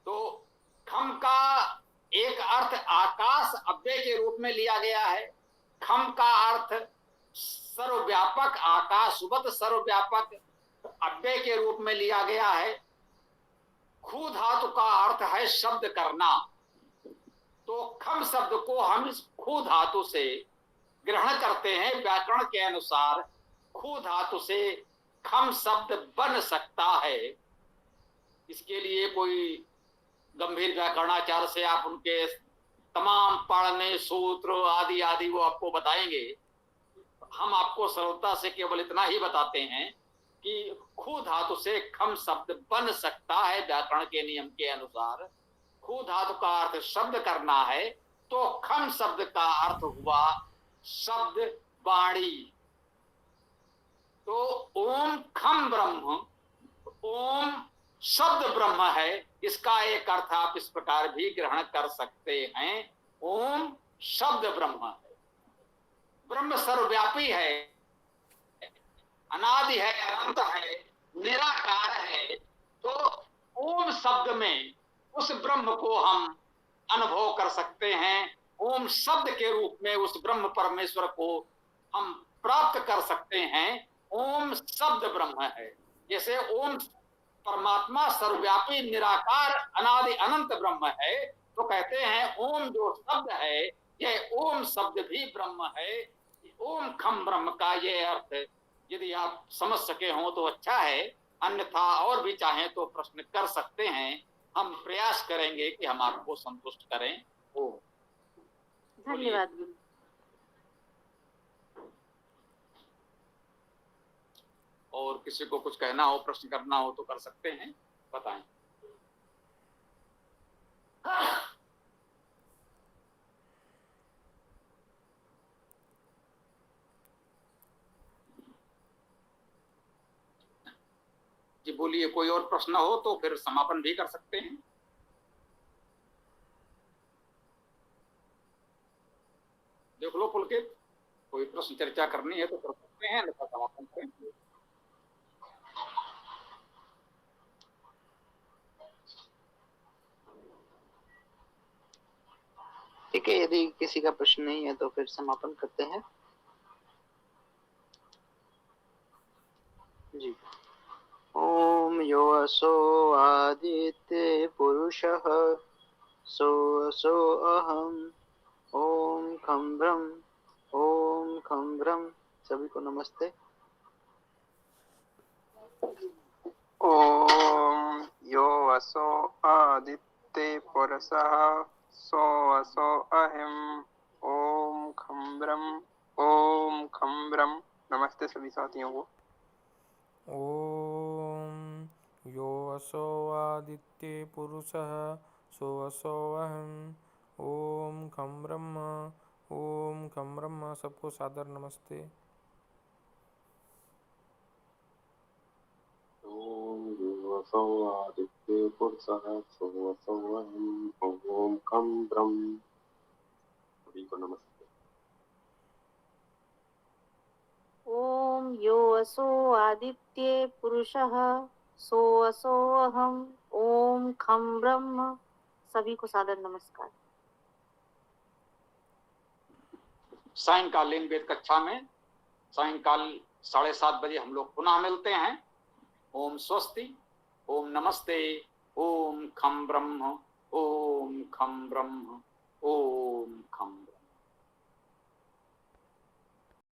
तो खम का एक अर्थ आकाश, अव्यय के रूप में लिया गया है। खम का अर्थ सर्वव्यापक, आकाशवत सर्वव्यापक, अव्यय के रूप में लिया गया है। खू धातु का अर्थ है शब्द करना, तो खम शब्द को हम इस खू धातु से ग्रहण करते हैं। व्याकरण के अनुसार खू धातु से खम शब्द बन सकता है। इसके लिए कोई गंभीर व्याकरणाचार्य से आप उनके तमाम पढ़ने सूत्र आदि आदि वो आपको बताएंगे। हम आपको सरलता से केवल इतना ही बताते हैं कि खू धातु से खम शब्द बन सकता है व्याकरण के नियम के अनुसार। खू धातु का अर्थ शब्द करना है, तो खम शब्द का अर्थ हुआ शब्द, वाणी। तो ओम खम ब्रह्म, ओम शब्द ब्रह्म है, इसका एक अर्थ आप इस प्रकार भी ग्रहण कर सकते हैं, ओम शब्द ब्रह्म है। ब्रह्म सर्वव्यापी है, अनादि है, अनंत है, निराकार है। तो ओम शब्द में उस ब्रह्म को हम अनुभव कर सकते हैं, ओम शब्द के रूप में उस ब्रह्म परमेश्वर को हम प्राप्त कर सकते हैं। ओम शब्द ब्रह्म है। जैसे ओम परमात्मा सर्वव्यापी, निराकार, अनादि अनंत ब्रह्म है, तो कहते हैं ओम जो शब्द है, यह ओम शब्द भी ब्रह्म है। ओम खम ब्रह्म का ये अर्थ यदि आप समझ सके हो तो अच्छा है, अन्यथा और भी चाहें तो प्रश्न कर सकते हैं। हम प्रयास करेंगे कि हम आपको संतुष्ट करें। ओम। धन्यवाद गुरु। और किसी को कुछ कहना हो, प्रश्न करना हो तो कर सकते हैं, बताएं। जी बोलिए, कोई और प्रश्न हो तो फिर समापन भी कर सकते हैं। देख लो पुलकित, कोई प्रश्न चर्चा करनी है तो कर सकते हैं, अन्यथा समापन करें। ठीक है, यदि किसी का प्रश्न नहीं है तो फिर समापन करते हैं। जी। ओम यो असो आदित्य पुरुषः सो असो अहम ओम खम ब्रह्म। सभी को नमस्ते। ओम यो असो आदित्य पुरुषः सो असो अहम ओम खम ब्रह्म। नमस्ते सभी साथियों को। ओम यो असो आदित्य पुरुषः सो असो अहम् ओम खम ब्रह्म। सबको सादर नमस्ते। ओम यो असो आदित्य पुरुषः सो असो अहम् ओम खम ब्रह्म। सभी को नमस्ते। ओम यो असो आदित्य पुरुषः सो असो अहम ओम खम ब्रह्म। सभी को सादर नमस्कार। सायंकालीन वेद कक्षा में सायंकाल 7:30 बजे हम लोग पुनः मिलते हैं। ओम स्वस्ति, ओम नमस्ते, ओम खम ब्रह्म, ओम खम ब्रह्म, ओम खम